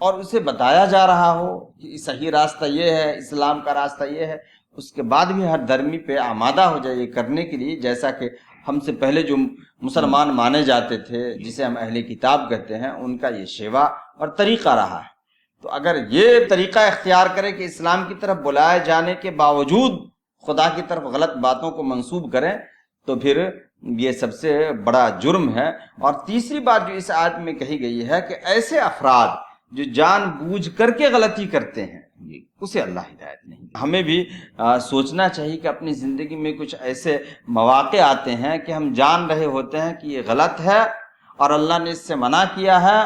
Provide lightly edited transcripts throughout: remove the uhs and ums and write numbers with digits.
اور اسے بتایا جا رہا ہو کہ صحیح راستہ یہ ہے، اسلام کا راستہ یہ ہے، اس کے بعد بھی ہر دھرمی پہ آمادہ ہو جائے یہ کرنے کے لیے، جیسا کہ ہم سے پہلے جو مسلمان مانے جاتے تھے جسے ہم اہل کتاب کہتے ہیں، ان کا یہ شیوا اور طریقہ رہا ہے۔ تو اگر یہ طریقہ اختیار کرے کہ اسلام کی طرف بلائے جانے کے باوجود خدا کی طرف غلط باتوں کو منسوب کریں، تو پھر یہ سب سے بڑا جرم ہے۔ اور تیسری بات جو اس آیت میں کہی گئی ہے کہ ایسے افراد جو جان بوجھ کر کے غلطی کرتے ہیں اسے اللہ ہدایت نہیں دے۔ ہمیں بھی سوچنا چاہیے کہ اپنی زندگی میں کچھ ایسے مواقع آتے ہیں کہ ہم جان رہے ہوتے ہیں کہ یہ غلط ہے اور اللہ نے اس سے منع کیا ہے،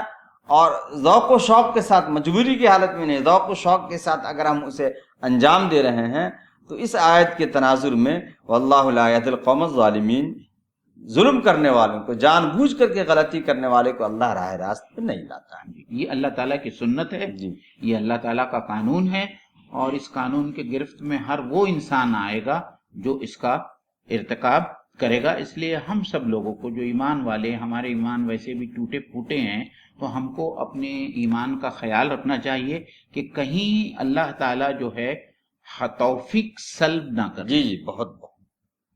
اور ذوق و شوق کے ساتھ، مجبوری کی حالت میں نہیں، ذوق و شوق کے ساتھ اگر ہم اسے انجام دے رہے ہیں، تو اس آیت کے تناظر میں واللہ لا یہدی القوم الظالمین، ظلم کرنے والوں کو، جان بوجھ کر کے غلطی کرنے والے کو اللہ راہ راست پہ نہیں لاتا ہے۔ یہ اللہ تعالیٰ کی سنت ہے، یہ اللہ تعالیٰ کا قانون ہے، اور اس قانون کے گرفت میں ہر وہ انسان آئے گا جو اس کا ارتکاب کرے گا۔ اس لیے ہم سب لوگوں کو جو ایمان والے، ہمارے ایمان ویسے بھی ٹوٹے پھوٹے ہیں، تو ہم کو اپنے ایمان کا خیال رکھنا چاہیے کہ کہیں اللہ تعالیٰ جو ہے توفیق سلب نہ کر۔ جی بہت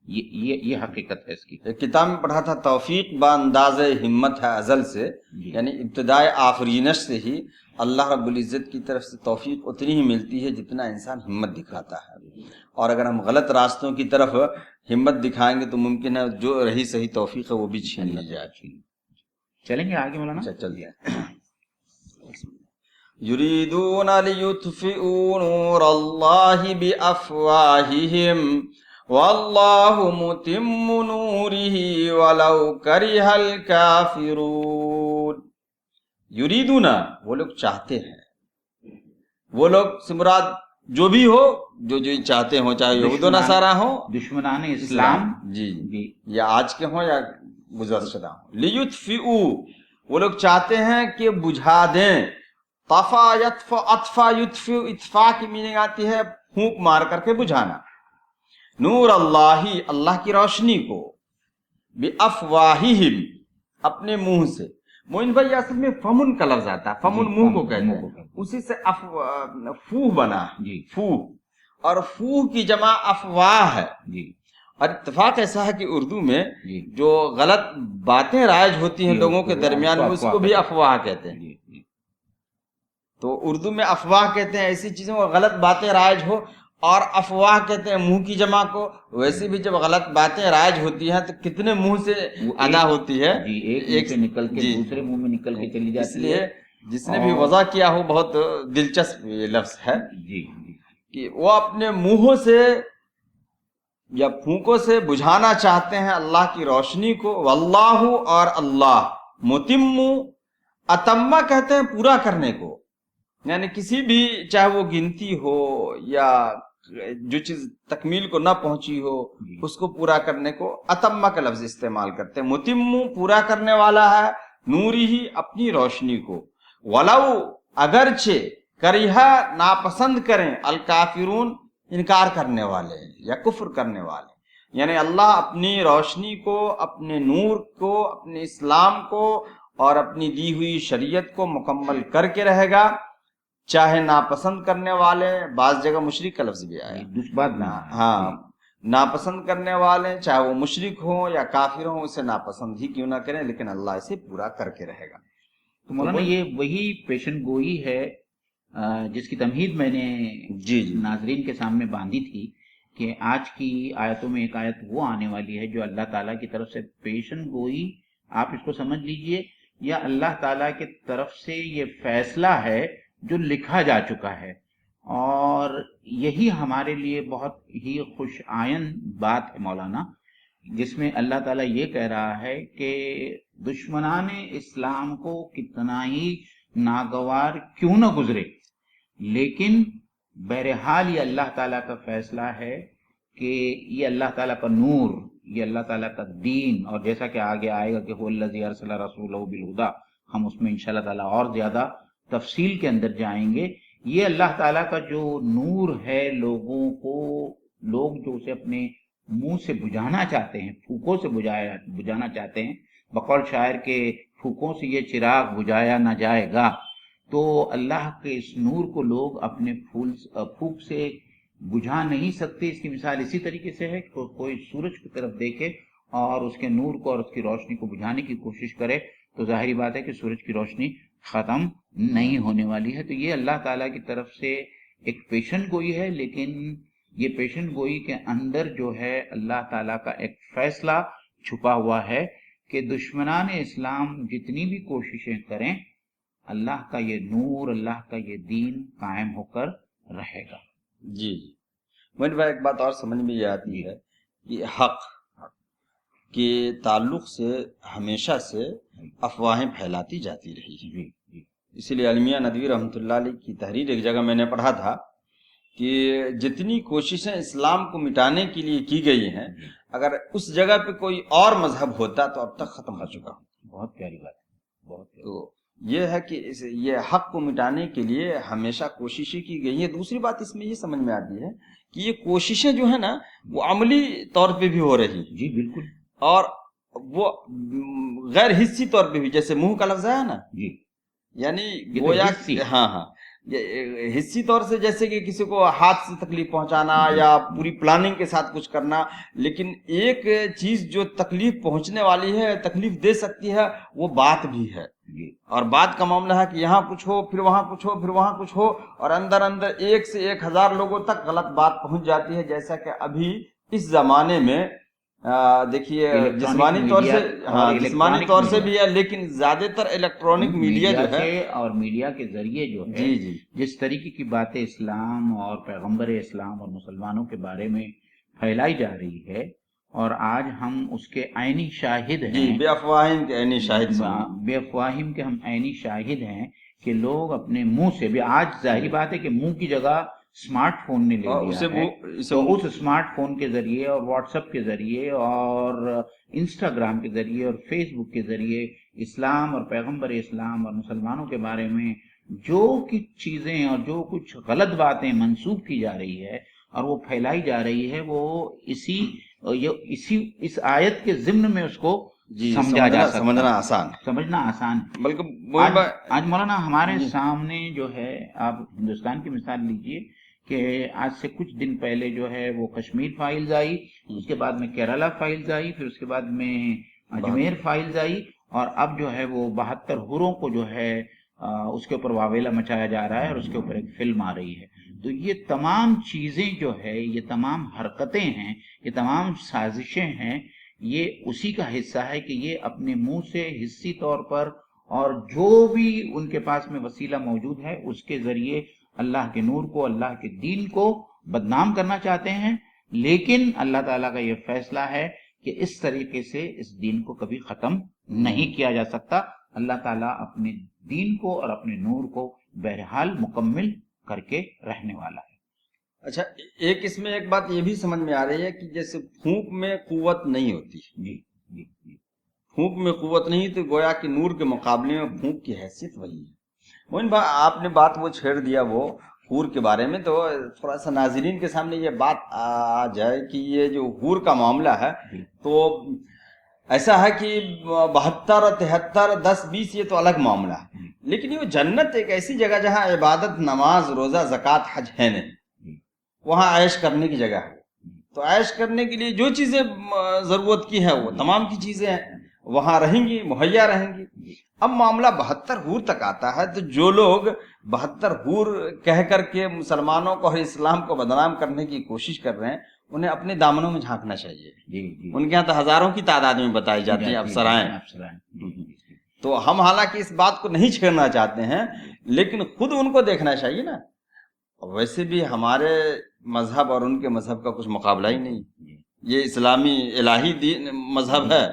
یہ حقیقت ہے اس کی۔ ایک کتاب میں پڑھا تھا، توفیق بانداز ہمت ہے ازل سے، یعنی ابتدائے آفرینش سے ہی اللہ رب العزت کی طرف سے توفیق اتنی ہی ملتی ہے جتنا انسان ہمت دکھاتا ہے، اور اگر ہم غلط راستوں کی طرف ہمت دکھائیں گے تو ممکن ہے جو رہی صحیح توفیق ہے وہ بھی چھین لی جائے۔ چلیں گے آگے مولانا؟ چل دیا۔ یریدون لیطفئوا نور اللہ بافواہہم واللہ متم نورہ ولو کرہ الکافرون۔ یریدون، وہ لوگ چاہتے ہیں، وہ لوگ سے مراد جو بھی ہو، جو چاہتے ہوں، چاہے یہود و نصارہ ہوں، دشمنان اسلام، جی، یا آج کے ہوں یا گزشتہ ہوں۔ لیطفئوا، وہ لوگ چاہتے ہیں کہ بجھا دیں۔ طفا یطفئ، اطفا یطفئ، اطفاء کی میننگ آتی ہے پھونک مار کر کے بجھانا۔ نور اللہ، اللہ کی روشنی کو، بافواہہم، اپنے منہ سے۔ موین بھائی اصل میں فمن کا لفظ آتا ہے، فمن منہ کو کہتے ہیں، اسی سے فوہ بنا، فوہ، اور فوہ کی جمع افواہ ہے۔ اور اتفاق ایسا ہے کہ اردو میں جو غلط باتیں رائج ہوتی ہیں لوگوں کے درمیان میں، اس کو بھی افواہ کہتے ہیں۔ تو اردو میں افواہ کہتے ہیں ایسی چیزوں کو، غلط باتیں رائج ہو، اور افواہ کہتے ہیں منہ کی جمع کو۔ ویسے بھی جب غلط باتیں رائج ہوتی ہیں تو کتنے منہ سے ادا ہوتی ہے، ایک سے نکل کے دوسرے منہ میں نکل کے چلی جاتی ہے۔ اس لیے جس نے بھی وضع کیا ہو، بہت دلچسپ یہ لفظ ہے کہ وہ اپنے منہوں سے یا پھونکوں سے بجھانا چاہتے ہیں اللہ کی روشنی کو۔ واللہ، اور اللہ، متم، اتمہ کہتے ہیں پورا کرنے کو، یعنی کسی بھی، چاہے وہ گنتی ہو یا جو چیز تکمیل کو نہ پہنچی ہو، اس کو پورا کرنے کو اتمہ کا لفظ استعمال کرتے ہیں۔ متم، پورا کرنے والا ہے، نوری ہی، اپنی روشنی کو۔ ولو، اگرچہ، کرہا، ناپسند کریں، الکافرون، انکار کرنے والے یا کفر کرنے والے، یعنی اللہ اپنی روشنی کو، اپنے نور کو، اپنے اسلام کو اور اپنی دی ہوئی شریعت کو مکمل کر کے رہے گا، چاہے ناپسند کرنے والے، بعض جگہ مشرک کا لفظ بھی آیا، ہاں، ناپسند کرنے والے، چاہے وہ مشرک ہوں یا کافر ہوں، اسے ناپسند ہی کیوں نہ کریں، لیکن اللہ اسے پورا کر کے رہے گا۔ تو مولانا یہ وہی پیشن گوئی ہے جس کی تمہید میں نے ناظرین کے سامنے باندھی تھی کہ آج کی آیتوں میں ایک آیت وہ آنے والی ہے جو اللہ تعالیٰ کی طرف سے پیشن گوئی، آپ اس کو سمجھ لیجئے، یا اللہ تعالیٰ کی طرف سے یہ فیصلہ ہے جو لکھا جا چکا ہے، اور یہی ہمارے لیے بہت ہی خوش آئند بات ہے مولانا، جس میں اللہ تعالیٰ یہ کہہ رہا ہے کہ دشمنان اسلام کو کتنا ہی ناگوار کیوں نہ گزرے، لیکن بہرحال یہ اللہ تعالیٰ کا فیصلہ ہے کہ یہ اللہ تعالیٰ کا نور، یہ اللہ تعالیٰ کا دین، اور جیسا کہ آگے آئے گا کہ هو الذی ارسل رسولہ بالہدی، ہم اس میں انشاءاللہ تعالیٰ اور زیادہ تفصیل کے اندر جائیں گے۔ یہ اللہ تعالیٰ کا جو نور ہے، لوگوں کو، لوگ جو اسے اپنے منہ سے بجھانا چاہتے ہیں، پھوکوں سے بجھانا چاہتے ہیں، بقول شاعر کے پھوکوں سے یہ چراغ بجھایا نہ جائے گا، تو اللہ کے اس نور کو لوگ اپنے پھوک سے بجھا نہیں سکتے. اس کی مثال اسی طریقے سے ہے کہ کوئی سورج کی طرف دیکھے اور اس کے نور کو اور اس کی روشنی کو بجھانے کی کوشش کرے تو ظاہری بات ہے کہ سورج کی روشنی ختم نہیں ہونے والی ہے. تو یہ اللہ تعالیٰ کی طرف سے ایک پیشن گوئی ہے، لیکن یہ پیشن گوئی کے اندر جو ہے اللہ تعالیٰ کا ایک فیصلہ چھپا ہوا ہے کہ دشمنان اسلام جتنی بھی کوششیں کریں اللہ کا یہ نور، اللہ کا یہ دین قائم ہو کر رہے گا. جی مومن بھائی، ایک بات اور سمجھ میں یہ آتی ہے کہ حق کے تعلق سے ہمیشہ سے افواہیں پھیلاتی جاتی رہی ہیں. اسی لیے علمیہ ندوی رحمۃ اللہ علیہ کی تحریر ایک جگہ میں نے پڑھا تھا کہ جتنی کوششیں اسلام کو مٹانے کے لیے کی گئی ہیں، اگر اس جگہ پہ کوئی اور مذہب ہوتا تو اب تک ختم ہو چکا. بہت پیاری بات ہے، بہت پیاری. تو یہ ہے کہ یہ حق کو مٹانے کے لیے ہمیشہ کوششیں کی گئی ہیں. دوسری بات اس میں یہ سمجھ میں آتی ہے کہ یہ کوششیں جو ہیں نا وہ عملی طور پہ بھی ہو رہی ہیں. جی بالکل. اور وہ غیر حصی طور پہ بھی، جیسے منہ کا لفظ ہے نا، جی یعنی یہ گویا تو حصی. ہاں حصی طور سے، جیسے کہ کسی کو ہاتھ سے تکلیف پہنچانا یا پوری پلاننگ کے ساتھ کچھ کرنا. لیکن ایک چیز جو تکلیف پہنچنے والی ہے، تکلیف دے سکتی ہے، وہ بات بھی ہے. اور بات کا معاملہ ہے کہ یہاں کچھ ہو، پھر وہاں کچھ ہو، پھر وہاں کچھ ہو، اور اندر اندر 1 سے 1000 لوگوں تک غلط بات پہنچ جاتی ہے. جیسا کہ ابھی اس زمانے میں دیکھیے جسمانی طور سے، جسمانی طور سے بھی ہے، لیکن زیادہ تر الیکٹرانک میڈیا جو ہے اور میڈیا کے ذریعے جو ہے جی جس طریقے کی باتیں اسلام اور پیغمبر اسلام اور مسلمانوں کے بارے میں پھیلائی جا رہی ہے، اور آج ہم اس کے عینی شاہد ہیں. بے افواہم کے عینی شاہد، بے افواہم کے ہم عینی شاہد ہیں کہ لوگ اپنے منہ سے بھی، آج ظاہری بات ہے کہ منہ کی جگہ اسمارٹ فون نے لے لیا ہے. تو اس اسمارٹ فون کے ذریعے اور واٹس ایپ کے ذریعے اور انسٹاگرام کے ذریعے اور فیس بک کے ذریعے اسلام اور پیغمبر اسلام اور مسلمانوں کے بارے میں جو کچھ چیزیں اور جو کچھ غلط باتیں منسوخ کی جا رہی ہے اور وہ پھیلائی جا رہی ہے، وہ اس آیت کے ضمن میں اس کو سمجھا جا سکتا، سمجھنا آسان. بلکہ آج مولانا ہمارے سامنے جو ہے، آپ ہندوستان کی مثال لیجئے کہ آج سے کچھ دن پہلے جو ہے وہ کشمیر فائلز آئی، اس کے بعد میں کیرالہ فائلز آئی، پھر اس کے بعد میں اجمیر فائلز آئی، اور اب جو ہے وہ 72 حوروں کو جو ہے اس کے اوپر واویلا مچایا جا رہا ہے اور اس کے اوپر ایک فلم آ رہی ہے. تو یہ تمام چیزیں جو ہے، یہ تمام حرکتیں ہیں، یہ تمام سازشیں ہیں، یہ اسی کا حصہ ہے کہ یہ اپنے منہ سے حصی طور پر اور جو بھی ان کے پاس میں وسیلہ موجود ہے اس کے ذریعے اللہ کے نور کو، اللہ کے دین کو بدنام کرنا چاہتے ہیں. لیکن اللہ تعالیٰ کا یہ فیصلہ ہے کہ اس طریقے سے اس دین کو کبھی ختم نہیں کیا جا سکتا. اللہ تعالیٰ اپنے دین کو اور اپنے نور کو بہرحال مکمل کر کے رہنے والا ہے. اچھا، اس میں ایک بات یہ بھی سمجھ میں آ رہی ہے کہ جیسے پھونک میں قوت نہیں ہوتی. جی پھونک میں قوت نہیں تو گویا کہ نور کے مقابلے میں پھونک کی حیثیت وہی ہے. موہن بھائی، آپ نے بات وہ چھیڑ دیا وہ حور کے بارے میں، تو تھوڑا سا ناظرین کے سامنے یہ بات آ جائے کہ یہ جو حور کا معاملہ ہے تو ایسا ہے کہ 72 73 10 20 یہ تو الگ معاملہ ہے، لیکن یہ جنت ایک ایسی جگہ جہاں عبادت، نماز، روزہ، زکوٰۃ، حج ہے نہیں، وہاں عیش کرنے کی جگہ ہے. تو عیش کرنے کے لیے جو چیزیں ضرورت کی ہے وہ تمام کی چیزیں ہیں، وہاں رہیں گی، مہیا رہیں گی. اب معاملہ 72 حور تک آتا ہے، تو جو لوگ 72 حور کہہ کر کے مسلمانوں کو اور اسلام کو بدنام کرنے کی کوشش کر رہے ہیں، انہیں اپنے دامنوں میں جھانکنا چاہیے. ان کے یہاں تو ہزاروں کی تعداد میں بتائی جاتی ہیں افسرائیں. تو ہم حالانکہ اس بات کو نہیں چھیڑنا چاہتے ہیں، لیکن خود ان کو دیکھنا چاہیے نا. ویسے بھی ہمارے مذہب اور ان کے مذہب کا کچھ مقابلہ ہی نہیں. یہ اسلامی الہی دین مذہب ہے،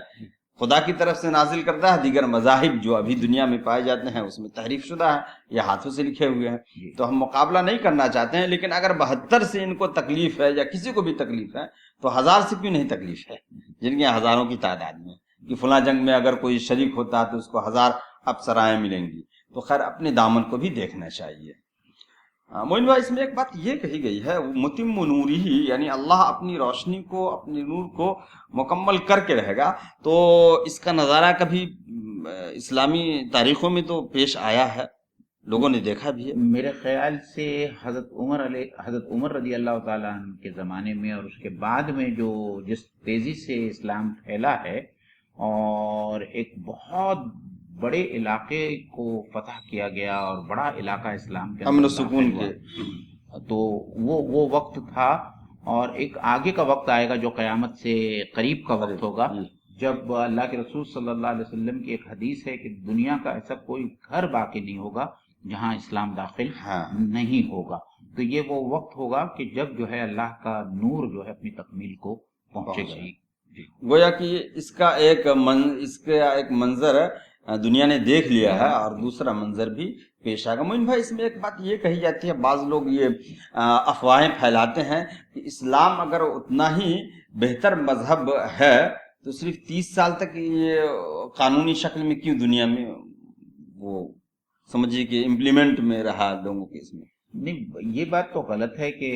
خدا کی طرف سے نازل کرتا ہے. دیگر مذاہب جو ابھی دنیا میں پائے جاتے ہیں اس میں تحریف شدہ ہے، یہ ہاتھوں سے لکھے ہوئے ہیں. تو ہم مقابلہ نہیں کرنا چاہتے ہیں، لیکن اگر 72 سے ان کو تکلیف ہے یا کسی کو بھی تکلیف ہے تو 1000 سے کیوں نہیں تکلیف ہے، جن کے ہزاروں کی تعداد میں کہ فلاں جنگ میں اگر کوئی شریک ہوتا تو اس کو 1000 افسرائیں ملیں گی. تو خیر اپنے دامن کو بھی دیکھنا چاہیے. مومن بھائی، اس میں ایک بات یہ کہی گئی ہے، متم نوری ہی، یعنی اللہ اپنی روشنی کو، اپنے نور کو مکمل کر کے رہے گا. تو اس کا نظارہ کبھی اسلامی تاریخوں میں تو پیش آیا ہے، لوگوں نے دیکھا بھی ہے. میرے خیال سے حضرت عمر رضی اللہ تعالیٰ عنہ کے زمانے میں اور اس کے بعد میں جو جس تیزی سے اسلام پھیلا ہے اور ایک بہت بڑے علاقے کو فتح کیا گیا اور بڑا علاقہ اسلام کے امن و اندر سکون داخل کے. ہوا، تو وہ وقت تھا. اور ایک آگے کا وقت آئے گا جو قیامت سے قریب کا وقت ہوگا، جب اللہ کے رسول صلی اللہ علیہ وسلم کی ایک حدیث ہے کہ دنیا کا ایسا کوئی گھر باقی نہیں ہوگا جہاں اسلام داخل نہیں ہوگا. تو یہ وہ وقت ہوگا کہ جب جو ہے اللہ کا نور جو ہے اپنی تکمیل کو پہنچے گا. گویا کہ اس کا ایک منظر دنیا نے دیکھ لیا ہے اور دوسرا منظر بھی پیش آئے گا. مومن بھائی، اس میں ایک بات یہ کہی جاتی ہے، بعض لوگ یہ افواہیں پھیلاتے ہیں کہ اسلام اگر اتنا ہی بہتر مذہب ہے تو صرف 30 سال تک یہ قانونی شکل میں کیوں دنیا میں وہ سمجھیے کہ امپلیمنٹ میں رہا لوگوں کے. اس میں نہیں، یہ بات تو غلط ہے کہ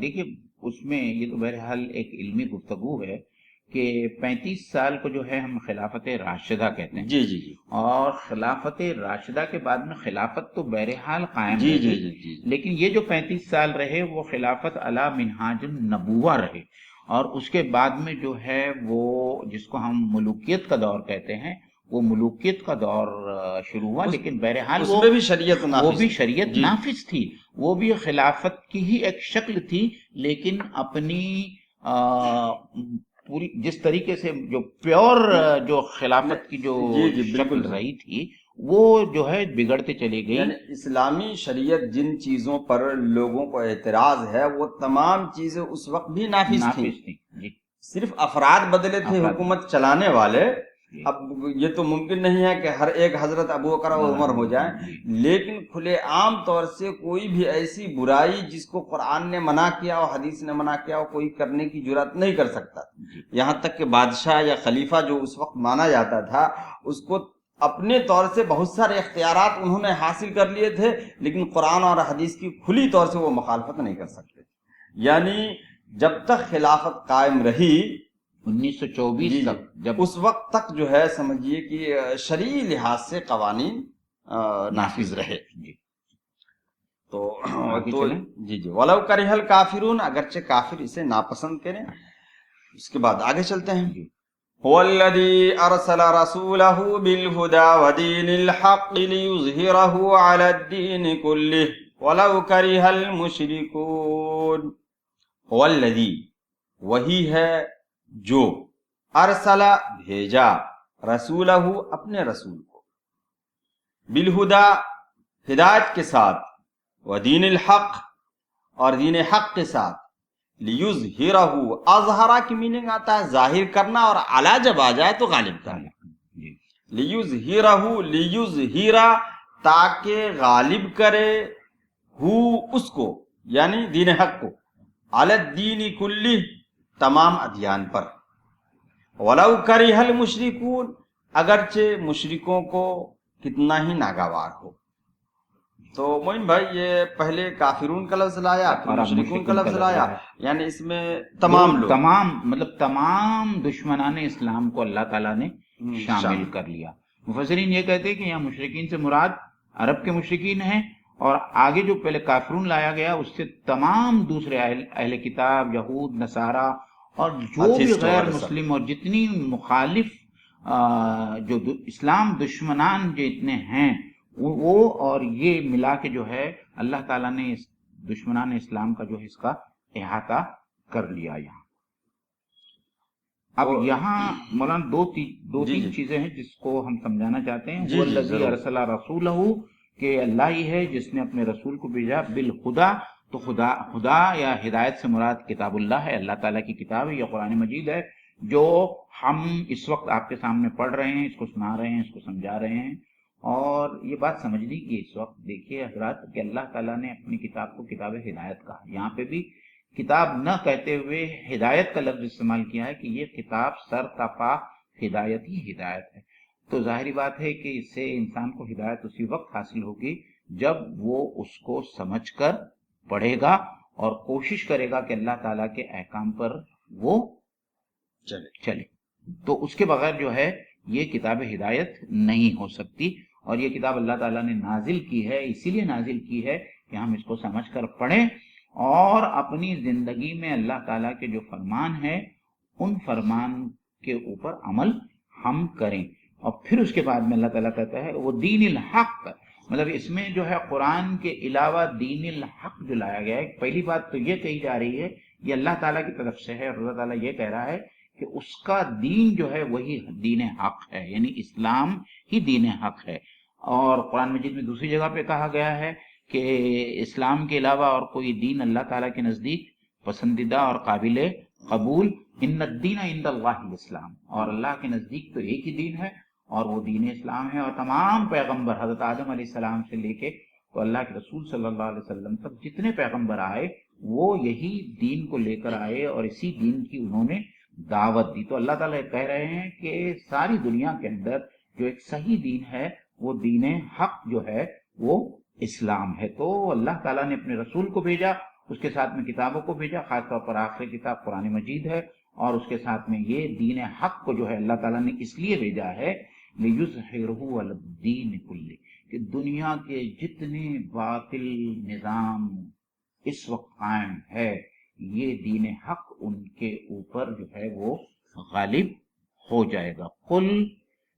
دیکھیے اس میں یہ تو بہرحال ایک علمی گفتگو ہے کہ 35 سال کو جو ہے ہم خلافت راشدہ کہتے ہیں. جی جی جی. اور خلافت راشدہ کے بعد میں خلافت تو بہرحال قائم جی رہی، جی جی جی. لیکن یہ جو 35 سال رہے وہ خلافت علی منہاج النبوہ رہے. اور اس کے بعد میں جو ہے وہ جس کو ہم ملوکیت کا دور کہتے ہیں، وہ ملوکیت کا دور شروع ہوا. لیکن بہرحال اس میں بھی شریعت نافذ، وہ بھی شریعت نافذ تھی، وہ بھی خلافت کی ہی ایک شکل تھی، لیکن اپنی پوری جس طریقے سے جو پیور جو خلافت کی جو شکل رہی تھی وہ جو ہے بگڑتے چلی گئی. یعنی اسلامی شریعت جن چیزوں پر لوگوں کو اعتراض ہے وہ تمام چیزیں اس وقت بھی نافذ تھیں. جی. صرف افراد بدلے تھے حکومت چلانے والے. اب یہ تو ممکن نہیں ہے کہ ہر ایک حضرت ابو بکر و عمر ہو جائیں، لیکن کھلے عام طور سے کوئی بھی ایسی برائی جس کو قرآن نے منع کیا اور حدیث نے منع کیا وہ کوئی کرنے کی جرات نہیں کر سکتا. یہاں تک کہ بادشاہ یا خلیفہ جو اس وقت مانا جاتا تھا اس کو اپنے طور سے بہت سارے اختیارات انہوں نے حاصل کر لیے تھے، لیکن قرآن اور حدیث کی کھلی طور سے وہ مخالفت نہیں کر سکتے. یعنی جب تک خلافت قائم رہی 1924 تک، جب اس وقت تک جو ہے سمجھیے کہ شرعی لحاظ سے قوانین نافذ رہے. تو جی جی وَلَوْ كَرِهَ الْكَافِرُونَ، اگرچہ کافر اسے ناپسند کریں. اس کے بعد آگے چلتے ہیں. هُوَ الَّذِي أَرْسَلَ رَسُولَهُ بِالْهُدَى وَدِينِ الْحَقِّ لِيُظْهِرَهُ عَلَى الدِّينِ كُلِّهِ وَلَوْ كَرِهَ الْمُشْرِكُونَ. هُوَ الَّذِي، وہی ہے جو ارسل بھیجا، رسولہ اپنے رسول کو، بالہدا ہدایت کے ساتھ، ودین الحق اور دین حق کے ساتھ، لیظہرہ اظہرہ کی میننگ آتا ہے ظاہر کرنا، اور علی جب آ جائے تو غالب کرنا. لیظہرہ لیظہرہ تاکہ غالب کرے ہو اس کو یعنی دین حق کو، علی الدین کلہ تمام ادیان پر. وَلَوْ كَرِهَ الْمُشْرِكُونَ، اگرچہ مشرکوں کو کتنا ہی ناگوار ہو. تو مومن بھائی یہ پہلے کافرون کا لفظ لایا پھر مشرکون کا لفظ لایا، یعنی اس میں تمام لوگ، تمام دشمنان اسلام کو اللہ تعالیٰ نے شامل کر لیا. مفسرین یہ کہتے ہیں کہ یہاں مشرکین سے مراد عرب کے مشرکین ہیں، اور آگے جو پہلے کافرون لایا گیا اس سے تمام دوسرے اہل کتاب، یہود، نصارہ اور جو بھی غیر مسلم اور جتنی مخالف جو اسلام دشمنان جو اتنے ہیں وہ، اور یہ ملا کے جو ہے اللہ تعالیٰ نے دشمنان اسلام کا جو ہے اس کا احاطہ کر لیا. اب یہاں مولانا دو تین چیزیں ہیں جس کو ہم سمجھانا چاہتے ہیں. وہ الذی ارسل رسولہ، کہ اللہ ہی ہے جس نے اپنے رسول کو بھیجا، بالخدا، تو خدا یا ہدایت سے مراد کتاب اللہ ہے، اللہ تعالیٰ کی کتاب ہے، یا قرآن مجید ہے جو ہم اس وقت آپ کے سامنے پڑھ رہے ہیں، اس کو سنا رہے ہیں، اس کو سمجھا رہے ہیں. اور یہ بات سمجھنے کی اس وقت دیکھیے حضرات کہ اللہ تعالیٰ نے اپنی کتاب کو کتاب ہدایت کہا. یہاں پہ بھی کتاب نہ کہتے ہوئے ہدایت کا لفظ استعمال کیا ہے کہ یہ کتاب سر تا پا ہدایت ہی ہدایت ہے. تو ظاہری بات ہے کہ اس سے انسان کو ہدایت اسی وقت حاصل ہوگی جب وہ اس کو سمجھ کر پڑھے گا اور کوشش کرے گا کہ اللہ تعالیٰ کے احکام پر وہ چلے. تو اس کے بغیر جو ہے یہ کتاب ہدایت نہیں ہو سکتی. اور یہ کتاب اللہ تعالیٰ نے نازل کی ہے، اسی لیے نازل کی ہے کہ ہم اس کو سمجھ کر پڑھیں اور اپنی زندگی میں اللہ تعالیٰ کے جو فرمان ہیں ان فرمان کے اوپر عمل ہم کریں۔ اور پھر اس کے بعد میں اللہ تعالیٰ کہتا ہے وہ دین الحق، مطلب اس میں جو ہے قرآن کے علاوہ دین الحق جو لایا گیا ہے، پہلی بات تو یہ کہی جا رہی ہے یہ اللہ تعالیٰ کی طرف سے ہے، اور اللہ تعالیٰ یہ کہہ رہا ہے کہ اس کا دین جو ہے وہی دین حق ہے، یعنی اسلام ہی دین حق ہے۔ اور قرآن مجید میں دوسری جگہ پہ کہا گیا ہے کہ اسلام کے علاوہ اور کوئی دین اللہ تعالیٰ کے نزدیک پسندیدہ اور قابل قبول، ان الدین عند اللہ الاسلام، اور اللہ کے نزدیک تو ایک ہی دین ہے اور وہ دین اسلام ہے۔ اور تمام پیغمبر حضرت آدم علیہ السلام سے لے کے تو اللہ کے رسول صلی اللہ علیہ وسلم تک جتنے پیغمبر آئے وہ یہی دین کو لے کر آئے اور اسی دین کی انہوں نے دعوت دی۔ تو اللہ تعالیٰ کہہ رہے ہیں کہ ساری دنیا کے اندر جو ایک صحیح دین ہے وہ دین حق جو ہے وہ اسلام ہے۔ تو اللہ تعالیٰ نے اپنے رسول کو بھیجا، اس کے ساتھ میں کتابوں کو بھیجا، خاص طور پر آخری کتاب قرآن مجید ہے، اور اس کے ساتھ میں یہ دین حق کو جو ہے اللہ تعالیٰ نے اس لیے بھیجا ہے لِيُظْهِرَهُ عَلَى الدِّينِ كُلِّهِ، کہ دنیا کے جتنے باطل نظام اس وقت قائم ہے یہ دین حق ان کے اوپر جو ہے وہ غالب ہو جائے گا۔ قُلْ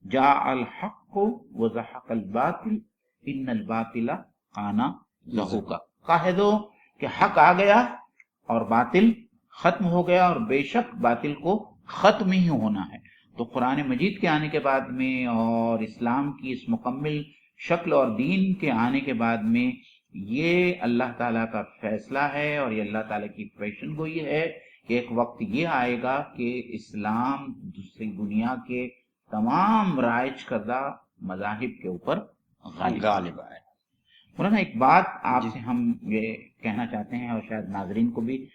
جَاءَ الْحَقُّ وَزَهَقَ الْبَاطِلُ إِنَّ الْبَاطِلَ كَانَ زَهُوقًا، کہہ دو کہ حق آ گیا اور باطل ختم ہو گیا، اور بے شک باطل کو ختم ہی ہونا ہے۔ تو قرآن مجید کے آنے کے بعد میں اور اسلام کی اس مکمل شکل اور دین کے آنے کے بعد میں یہ اللہ تعالیٰ کا فیصلہ ہے اور یہ اللہ تعالیٰ کی پیشن گوئی ہے کہ ایک وقت یہ آئے گا کہ اسلام دوسری دنیا کے تمام رائج کردہ مذاہب کے اوپر غالب آئے۔ مولانا ایک بات آپ سے ہم یہ کہنا چاہتے ہیں اور شاید ناظرین کو بھی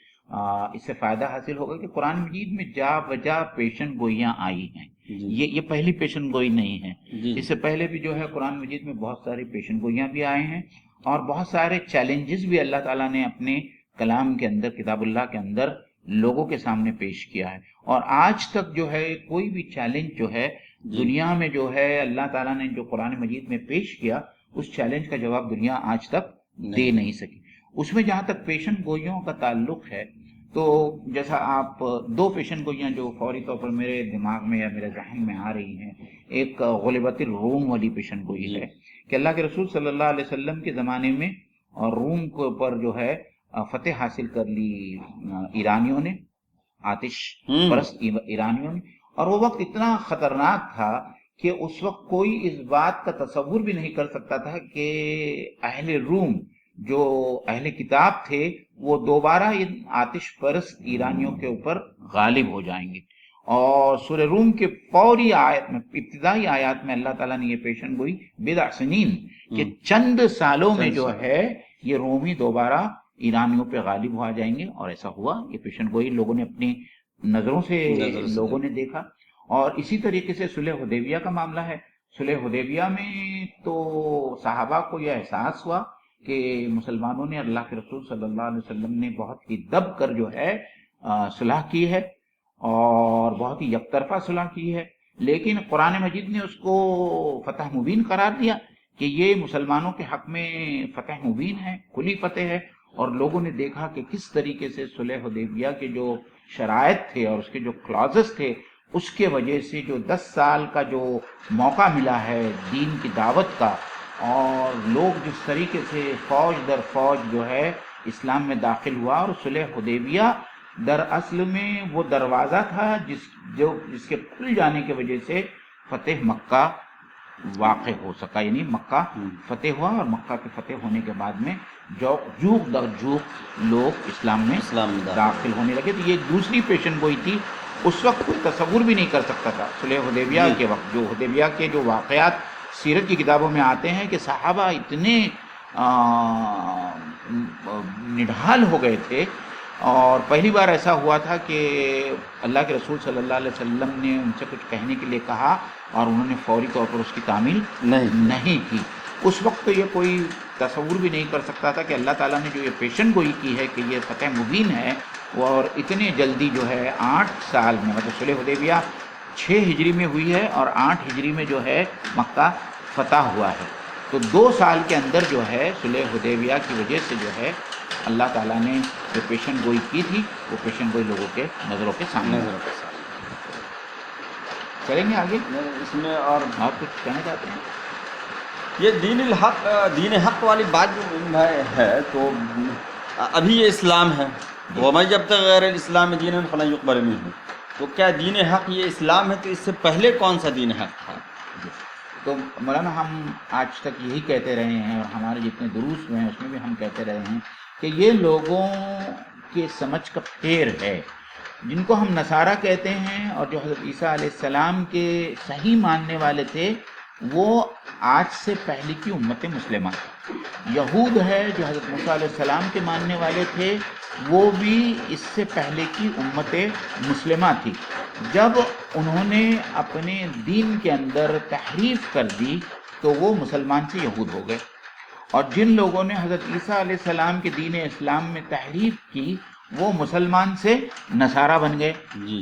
اس سے فائدہ حاصل ہوگا کہ قرآن مجید میں جا وجہ پیشن گوئیاں آئی ہیں، یہ پہلی پیشن گوئی نہیں ہے، اس سے پہلے بھی جو ہے قرآن مجید میں بہت ساری پیشن گوئیاں بھی آئے ہیں اور بہت سارے چیلنجز بھی اللہ تعالیٰ نے اپنے کلام کے اندر، کتاب اللہ کے اندر لوگوں کے سامنے پیش کیا ہے، اور آج تک جو ہے کوئی بھی چیلنج جو ہے دنیا میں جو ہے اللہ تعالیٰ نے جو قرآن مجید میں پیش کیا اس چیلنج کا جواب دنیا آج تک دے نہیں سکی۔ اس میں جہاں تک پیشن گوئیوں کا تعلق ہے تو جیسا آپ دو پیشن گوئیاں جو فوری طور پر میرے دماغ میں یا میرے ذہن میں آ رہی ہیں، ایک غلبت الروم والی پیشن گوئی ہے کہ اللہ کے رسول صلی اللہ علیہ وسلم کے زمانے میں اور روم کے اوپر جو ہے فتح حاصل کر لی ایرانیوں نے، آتش پرست ایرانیوں نے، اور وہ وقت اتنا خطرناک تھا کہ اس وقت کوئی اس بات کا تصور بھی نہیں کر سکتا تھا کہ اہل روم جو اہل کتاب تھے وہ دوبارہ ان آتش پرست ایرانیوں کے اوپر غالب ہو جائیں گے۔ اور سورہ روم کے فوری آیت میں، ابتدائی آیات میں اللہ تعالیٰ نے یہ پیشن گوئی بضع سنین کہ چند سالوں میں جو ہے یہ رومی دوبارہ ایرانیوں پہ غالب ہو جائیں گے، اور ایسا ہوا۔ یہ پیشن گوئی لوگوں نے اپنی نظروں سے لوگوں نے دیکھا۔ اور اسی طریقے سے صلح حدیبیہ کا معاملہ ہے۔ صلح حدیبیہ میں تو صحابہ کو یہ احساس ہوا کہ مسلمانوں نے، اللہ کے رسول صلی اللہ علیہ وسلم نے بہت ہی دب کر جو ہے صلح کی ہے اور بہت ہی یک طرفہ صلح کی ہے، لیکن قرآن مجید نے اس کو فتح مبین قرار دیا کہ یہ مسلمانوں کے حق میں فتح مبین ہے، کھلی فتح ہے۔ اور لوگوں نے دیکھا کہ کس طریقے سے صلح حدیبیہ کے جو شرائط تھے اور اس کے جو کلازز تھے اس کے وجہ سے جو 10 سال کا جو موقع ملا ہے دین کی دعوت کا، اور لوگ جس طریقے سے فوج در فوج جو ہے اسلام میں داخل ہوا، اور صلح حدیبیہ در اصل میں وہ دروازہ تھا جس کے کھل جانے کی وجہ سے فتح مکہ واقع ہو سکا، یعنی مکہ فتح ہوا، اور مکہ کے فتح ہونے کے بعد میں جوق در جوق لوگ اسلام میں داخل ہونے لگے۔ تو یہ دوسری پیشن گوئی تھی، اس وقت کوئی تصور بھی نہیں کر سکتا تھا صلح حدیبیہ کے وقت۔ جو حدیبیہ کے جو واقعات سیرت کی کتابوں میں آتے ہیں کہ صحابہ اتنے نڈھال ہو گئے تھے، اور پہلی بار ایسا ہوا تھا کہ اللہ کے رسول صلی اللہ علیہ وسلم نے ان سے کچھ کہنے کے لیے کہا اور انہوں نے فوری طور پر اس کی تعمیل نہیں کی۔ اس وقت تو یہ کوئی تصور بھی نہیں کر سکتا تھا کہ اللہ تعالیٰ نے جو یہ پیشن گوئی کی ہے کہ یہ فتح مبین ہے، اور اتنے جلدی جو ہے 8 سال میں، مطلب صلح حدیبیہ 6 ہجری میں ہوئی ہے اور 8 ہجری میں جو ہے مکہ فتح ہوا ہے. تو 2 سال کے اندر جو ہے صلح حدیبیہ کی وجہ سے جو ہے اللہ تعالیٰ نے جو پیشن گوئی کی تھی وہ پیشن گوئی لوگوں کے نظروں کے سامنے. کریں گے آگے اس میں اور آپ کچھ کہنا چاہتے ہیں؟ یہ دین حق والی بات جو ہے تو ابھی یہ اسلام ہے. وَمَن يَبْتَغِ غَيْرَ الْإِسْلَامِ دِينًا فَلَن يُقْبَلَ مِنْهُ. تو کیا دین حق یہ اسلام ہے؟ تو اس سے پہلے کون سا دین حق تھا؟ تو مولانا ہم آج تک یہی کہتے رہے ہیں اور ہمارے جتنے دروس ہوئے ہیں اس میں بھی ہم کہتے رہے ہیں کہ یہ لوگوں کے سمجھ کا پھیر ہے. جن کو ہم نصارہ کہتے ہیں اور جو حضرت عیسیٰ علیہ السلام کے صحیح ماننے والے تھے وہ آج سے پہلے کی امت مسلمہ. یہود ہے جو حضرت موسیٰ علیہ السلام کے ماننے والے تھے وہ بھی اس سے پہلے کی امت مسلمہ تھی. جب انہوں نے اپنے دین کے اندر تحریف کر دی تو وہ مسلمان سے یہود ہو گئے، اور جن لوگوں نے حضرت عیسیٰ علیہ السلام کے دین اسلام میں تحریف کی وہ مسلمان سے نصارہ بن گئے.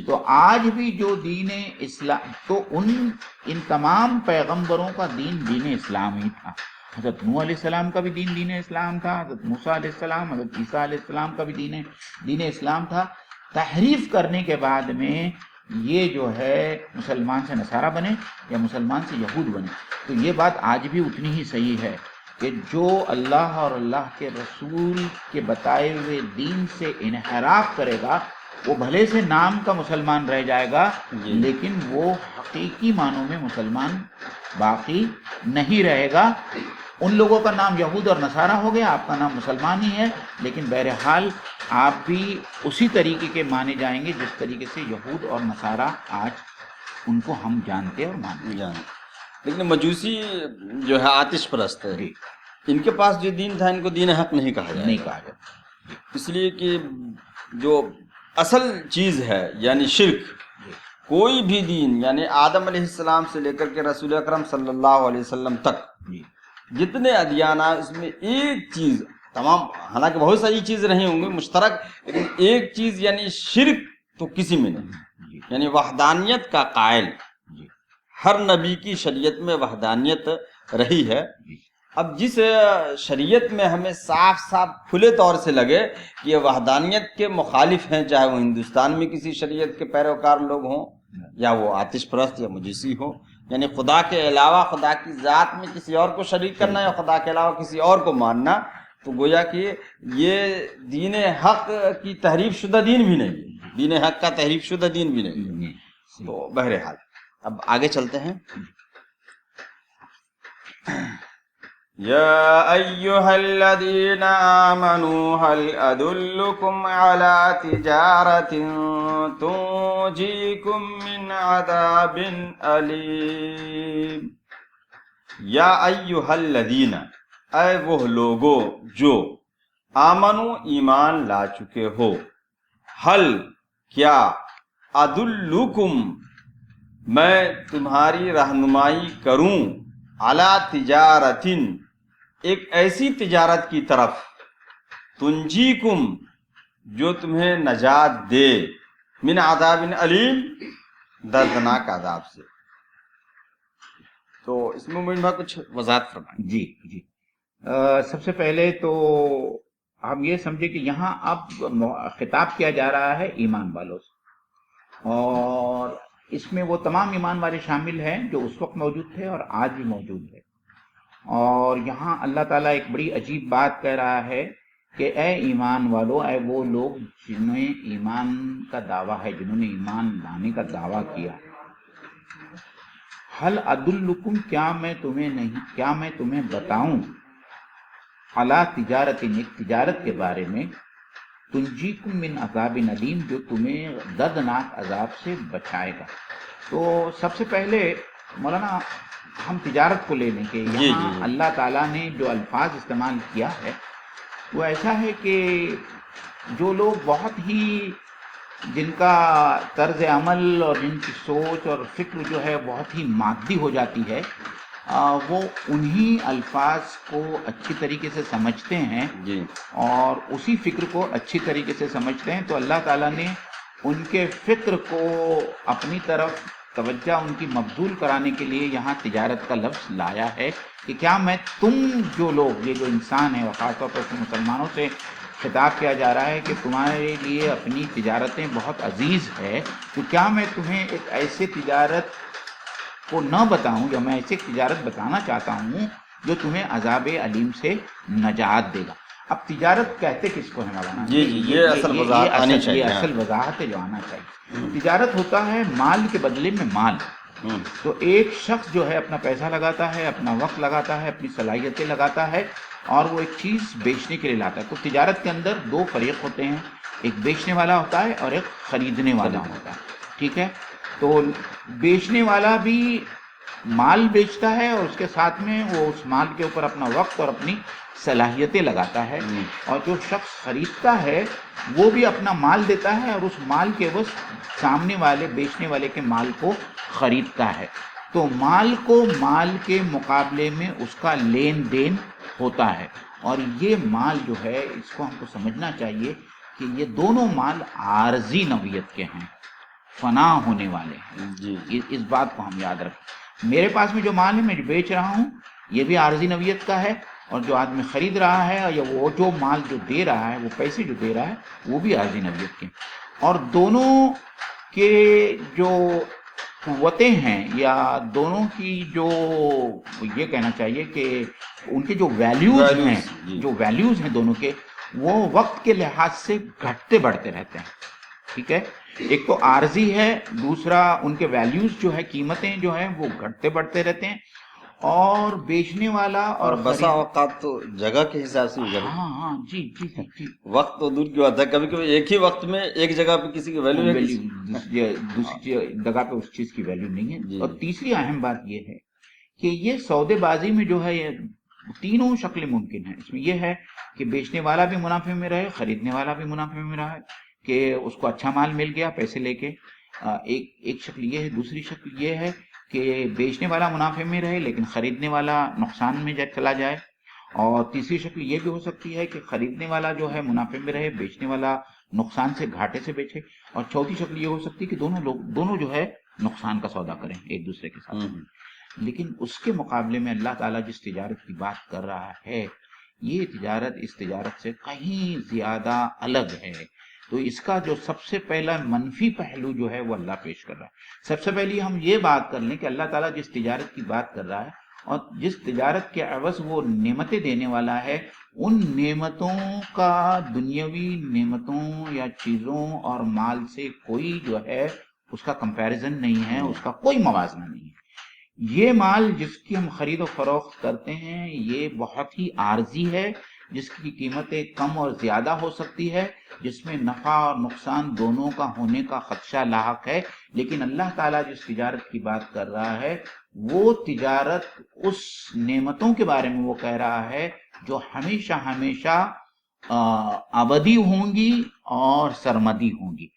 تو آج بھی جو دین اسلام، تو ان تمام پیغمبروں کا دین اسلام ہی تھا. حضرت نوح علیہ السلام کا بھی دین اسلام تھا، حضرت موسیٰ علیہ السلام، حضرت عیسیٰ علیہ السلام کا بھی دین اسلام تھا. تحریف کرنے کے بعد میں یہ جو ہے مسلمان سے نصارہ بنے یا مسلمان سے یہود بنے. تو یہ بات آج بھی اتنی ہی صحیح ہے کہ جو اللہ اور اللہ کے رسول کے بتائے ہوئے دین سے انحراف کرے گا وہ بھلے سے نام کا مسلمان رہ جائے گا لیکن وہ حقیقی معنوں میں مسلمان باقی نہیں رہے گا. ان لوگوں کا نام یہود اور نصارہ ہو گیا، آپ کا نام مسلمان ہی ہے، لیکن بہرحال آپ بھی اسی طریقے کے مانے جائیں گے جس طریقے سے یہود اور نصارہ آج ان کو ہم جانتے اور مانتے ہیں. لیکن مجوسی جو ہے آتش پرست ہے، ان کے پاس جو دین تھا ان کو دین حق نہیں کہا جاتا، اس لیے کہ جو اصل چیز ہے یعنی شرک، کوئی بھی دین یعنی آدم علیہ السلام سے لے کر کے رسول اکرم صلی اللہ علیہ وسلم تک جتنے ادیان ہیں اس میں ایک چیز، تمام حالانکہ بہت ساری چیز رہی ہوں گی مشترک، لیکن ایک چیز یعنی شرک تو کسی میں نہیں، یعنی وحدانیت کا قائل. ہر نبی کی شریعت میں وحدانیت رہی ہے. اب جس شریعت میں ہمیں صاف صاف کھلے طور سے لگے کہ یہ وحدانیت کے مخالف ہیں، چاہے وہ ہندوستان میں کسی شریعت کے پیروکار لوگ ہوں یا وہ آتش پرست یا مجوسی ہوں، یعنی خدا کے علاوہ خدا کی ذات میں کسی اور کو شریک کرنا یا خدا کے علاوہ کسی اور کو ماننا، تو گویا کہ یہ دین حق کی تحریف شدہ دین بھی نہیں، دین حق کا تحریف شدہ دین بھی نہیں. تو بہرحال اب آگے چلتے ہیں. یا ایھا الذین آمنوا هل ادلکم علی تجارۃ تنجیکم من عذاب علیم. یا ایھا الذین، اے وہ لوگو جو آمنو ایمان لا چکے ہو، ہل کیا، ادلکم میں تمہاری رہنمائی کروں، علی تجارتن ایک ایسی تجارت کی طرف، تنجیکم جو تمہیں نجات دے، من عذاب علیم دردناک عذاب سے. تو اس میں مجھے کچھ وضاحت فرمائیں. جی سب سے پہلے تو ہم یہ سمجھے کہ یہاں اب خطاب کیا جا رہا ہے ایمان والوں سے، اور اس میں وہ تمام ایمان والے شامل ہیں جو اس وقت موجود تھے اور آج بھی موجود ہے. اور یہاں اللہ تعالیٰ ایک بڑی عجیب بات کہہ رہا ہے کہ اے ایمان والو، اے وہ لوگ جنہیں ایمان کا دعویٰ ہے، جنہوں نے ایمان لانے کا دعویٰ کیا، حل ادلکم کیا میں تمہیں بتاؤں، علی تجارت ایک تجارت کے بارے میں، تنجیکم من عذاب علیم جو تمہیں دردناک عذاب سے بچائے گا. تو سب سے پہلے مولانا ہم تجارت کو لے لیں کہ یہاں اللہ تعالیٰ نے جو الفاظ استعمال کیا ہے وہ ایسا ہے کہ جو لوگ بہت ہی، جن کا طرز عمل اور جن کی سوچ اور فکر جو ہے بہت ہی مادی ہو جاتی ہے، وہ انہی الفاظ کو اچھی طریقے سے سمجھتے ہیں اور اسی فکر کو اچھی طریقے سے سمجھتے ہیں. تو اللہ تعالیٰ نے ان کے فکر کو اپنی طرف توجہ ان کی مبذول کرانے کے لیے یہاں تجارت کا لفظ لایا ہے کہ کیا میں تم جو لوگ، یہ جو انسان ہے اور خاص طور پر مسلمانوں سے خطاب کیا جا رہا ہے کہ تمہارے لیے اپنی تجارتیں بہت عزیز ہے، تو کیا میں تمہیں ایک ایسے تجارت کو نہ بتاؤں، یا میں ایسی تجارت بتانا چاہتا ہوں جو تمہیں عذاب علیم سے نجات دے گا۔ اب تجارت کہتے کس کو ہے مولانا؟ جی جی، یہ اصل وضاحت آنی چاہیے، یہ اصل وضاحت ہے جو آنا چاہیے۔ تجارت ہوتا ہے مال کے بدلے میں مال۔ تو ایک شخص جو ہے اپنا پیسہ لگاتا ہے، اپنا وقت لگاتا ہے، اپنی صلاحیتیں لگاتا ہے اور وہ ایک چیز بیچنے کے لیے لاتا ہے۔ تو تجارت کے اندر دو فریق ہوتے ہیں، ایک بیچنے والا ہوتا ہے اور ایک خریدنے والا ہوتا ہے، ٹھیک ہے؟ تو بیچنے والا بھی مال بیچتا ہے اور اس کے ساتھ میں وہ اس مال کے اوپر اپنا وقت اور اپنی صلاحیتیں لگاتا ہے، اور جو شخص خریدتا ہے وہ بھی اپنا مال دیتا ہے اور اس مال کے عوض سامنے والے بیچنے والے کے مال کو خریدتا ہے۔ تو مال کو مال کے مقابلے میں اس کا لین دین ہوتا ہے، اور یہ مال جو ہے اس کو ہم کو سمجھنا چاہیے کہ یہ دونوں مال عارضی نوعیت کے ہیں، فنا ہونے والے ہیں۔ اس بات کو ہم یاد رکھیں۔ میرے پاس میں جو مال ہے میں جو بیچ رہا ہوں یہ بھی عارضی نوعیت کا ہے، اور جو آدمی خرید رہا ہے یا وہ جو مال جو دے رہا ہے، وہ پیسے جو دے رہا ہے وہ بھی عارضی نوعیت کے ہیں، اور دونوں کے جو قوتیں ہیں یا دونوں کی جو یہ کہنا چاہیے کہ ان کے جو ویلیوز ہیں، جو ویلیوز ہیں دونوں کے، وہ وقت کے لحاظ سے گھٹتے بڑھتے رہتے ہیں، ٹھیک ہے؟ ایک تو عارضی ہے، دوسرا ان کے ویلیوز جو ہے، قیمتیں جو ہیں وہ گھٹتے بڑھتے رہتے ہیں، اور بیچنے والا اور بسا اوقات تو جگہ کے حساب سے بھی، ہاں جی جی جی، وقت تو دور کی بات ہے، کبھی کبھی ایک ہی وقت میں ایک جگہ پہ کسی کی ویلیو ہے، دوسری جگہ پہ اس چیز کی ویلیو نہیں ہے۔ اور تیسری اہم بات یہ ہے کہ یہ سودے بازی میں جو ہے یہ تینوں شکلیں ممکن ہیں۔ اس میں یہ ہے کہ بیچنے والا بھی منافع میں رہے، خریدنے والا بھی منافع میں رہا ہے، کہ اس کو اچھا مال مل گیا پیسے لے کے، ایک شکل یہ ہے۔ دوسری شکل یہ ہے کہ بیچنے والا منافع میں رہے لیکن خریدنے والا نقصان میں چلا جائے، اور تیسری شکل یہ بھی ہو سکتی ہے کہ خریدنے والا جو ہے منافع میں رہے، بیچنے والا نقصان سے گھاٹے سے بیچے، اور چوتھی شکل یہ ہو سکتی ہے کہ دونوں جو ہے نقصان کا سودا کریں ایک دوسرے کے ساتھ۔ لیکن اس کے مقابلے میں اللہ تعالیٰ جس تجارت کی بات کر رہا ہے، یہ تجارت اس تجارت سے کہیں زیادہ الگ ہے۔ تو اس کا جو سب سے پہلا منفی پہلو جو ہے وہ اللہ پیش کر رہا ہے۔ سب سے پہلی ہم یہ بات کر لیں کہ اللہ تعالیٰ جس تجارت کی بات کر رہا ہے اور جس تجارت کے عوض وہ نعمتیں دینے والا ہے، ان نعمتوں کا دنیاوی نعمتوں یا چیزوں اور مال سے کوئی جو ہے اس کا کمپیریزن نہیں ہے، اس کا کوئی موازنہ نہیں ہے۔ یہ مال جس کی ہم خرید و فروخت کرتے ہیں یہ بہت ہی عارضی ہے، جس کی قیمتیں کم اور زیادہ ہو سکتی ہے، جس میں نفع اور نقصان دونوں کا ہونے کا خدشہ لاحق ہے، لیکن اللہ تعالیٰ جس تجارت کی بات کر رہا ہے وہ تجارت اس نعمتوں کے بارے میں وہ کہہ رہا ہے جو ہمیشہ ہمیشہ ابدی ہوں گی اور سرمدی ہوں گی،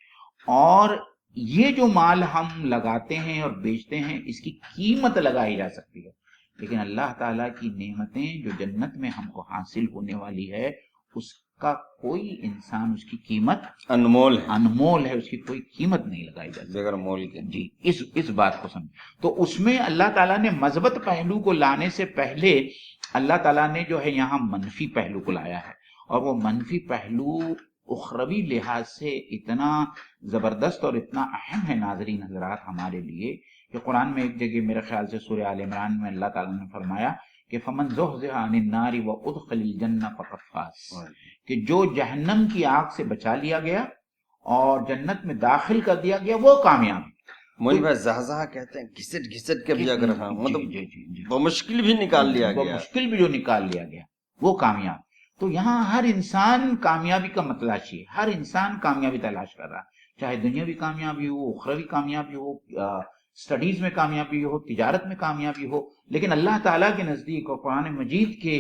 اور یہ جو مال ہم لگاتے ہیں اور بیچتے ہیں اس کی قیمت لگائی جا سکتی ہے، لیکن اللہ تعالیٰ کی نعمتیں جو جنت میں ہم کو حاصل ہونے والی ہے اس کا کوئی انسان اس کی قیمت انمول ہے، اس کی کوئی قیمت نہیں لگائی جا سکتی بغیر مول کے۔ جی، اس بات کو سمجھ۔ تو اس میں اللہ تعالیٰ نے مثبت پہلو کو لانے سے پہلے اللہ تعالیٰ نے جو ہے یہاں منفی پہلو کو لایا ہے، اور وہ منفی پہلو اخروی لحاظ سے اتنا زبردست اور اتنا اہم ہے ناظرین حضرات ہمارے لیے، کہ قرآن میں ایک جگہ میرے خیال سے سورہ آل عمران میں اللہ تعالیٰ نے فرمایا کہ فمن زحزح عن النار وادخل الجنہ فقد فاز، کہ جو جہنم کی آگ سے بچا لیا گیا اور جنت میں داخل کر دیا گیا وہ کامیاب۔ مولوی بھائی زحزح کہتے ہیں گھسٹ گھسٹ کے بھی اگر مطلب بمشکل بھی نکال لیا گیا، بمشکل بھی جو نکال لیا گیا وہ کامیاب۔ تو یہاں ہر انسان کامیابی کا متلاشی ہے، ہر انسان کامیابی تلاش کر رہا ہے، چاہے دنیاوی کامیابی ہو، اخروی کامیابی ہو، سٹڈیز میں کامیابی ہو، تجارت میں کامیابی ہو، لیکن اللہ تعالیٰ کے نزدیک اور قرآن مجید کے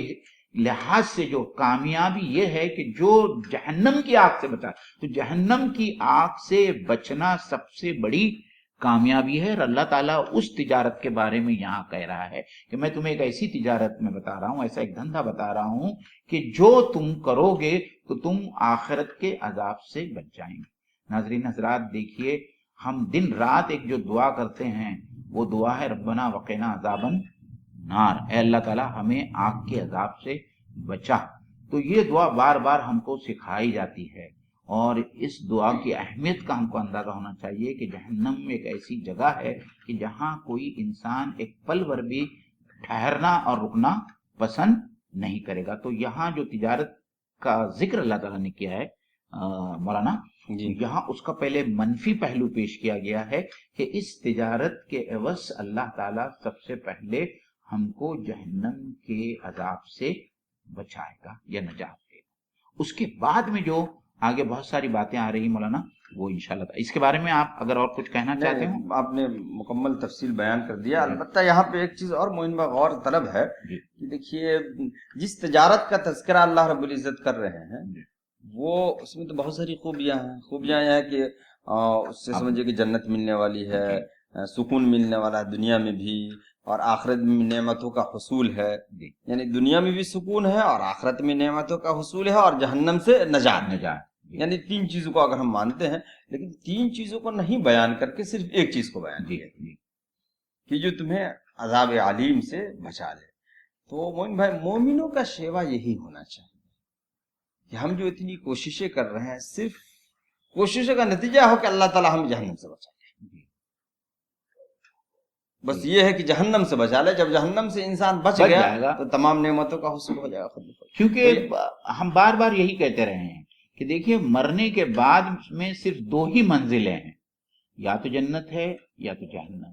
لحاظ سے جو کامیابی یہ ہے کہ جو جہنم کی آگ سے بچا، تو جہنم کی آگ سے بچنا سب سے بڑی کامیابی ہے، اور اللہ تعالیٰ اس تجارت کے بارے میں یہاں کہہ رہا ہے کہ میں تمہیں ایک ایسی تجارت میں بتا رہا ہوں، ایسا ایک دھندا بتا رہا ہوں کہ جو تم کرو گے تو تم آخرت کے عذاب سے بچ جائیں گے۔ ناظرین حضرات دیکھیے، ہم دن رات ایک جو دعا کرتے ہیں وہ دعا ہے ربنا وقنا عذاب النار، اے اللہ تعالیٰ ہمیں آگ کے عذاب سے بچا. تو یہ دعا بار بار ہم کو سکھائی جاتی ہے، اور اس دعا کی اہمیت کا ہم کو اندازہ ہونا چاہیے کہ جہنم ایک ایسی جگہ ہے کہ جہاں کوئی انسان ایک پل بھر بھی ٹھہرنا اور رکنا پسند نہیں کرے گا. تو یہاں جو تجارت کا ذکر اللہ تعالیٰ نے کیا ہے مولانا، جی یہاں اس کا پہلے منفی پہلو پیش کیا گیا ہے کہ اس تجارت کے عوض اللہ تعالیٰ سب سے پہلے ہم کو جہنم کے عذاب سے بچائے گا یا نجات دے گا. اس کے بعد میں جو آگے بہت ساری باتیں آ رہی مولانا وہ انشاءاللہ اس کے بارے میں آپ اگر اور کچھ کہنا چاہتے ہوں. آپ نے مکمل تفصیل بیان کر دیا. البتہ یہاں پہ ایک چیز اور معین غور طلب ہے کہ دیکھیے جس تجارت کا تذکرہ اللہ رب العزت کر رہے ہیں وہ اس میں تو بہت ساری خوبیاں ہیں. خوبیاں یہ ہے کہ اس سے سمجھے کہ جنت ملنے والی ہے، سکون ملنے والا ہے دنیا میں بھی، اور آخرت میں نعمتوں کا حصول ہے. یعنی دنیا میں بھی سکون ہے اور آخرت میں نعمتوں کا حصول ہے اور جہنم سے نجات. یعنی تین چیزوں کو اگر ہم مانتے ہیں، لیکن تین چیزوں کو نہیں بیان کر کے صرف ایک چیز کو بیان کیا کہ جو تمہیں عذاب علیم سے بچا لے. تو مومن بھائی مومنوں کا شیوا یہی ہونا چاہیے کہ ہم جو اتنی کوششیں کر رہے ہیں صرف کوششوں کا نتیجہ ہو کہ اللہ تعالیٰ ہمیں جہنم سے بچا لے. بس یہ ہے کہ جہنم سے بچا لے. جب جہنم سے انسان بچ گیا تو تمام نعمتوں کا حصول ہو جائے گا. کیونکہ ہم بار بار یہی کہتے رہے ہیں کہ دیکھیے مرنے کے بعد میں صرف دو ہی منزلیں ہیں، یا تو جنت ہے یا تو جہنم.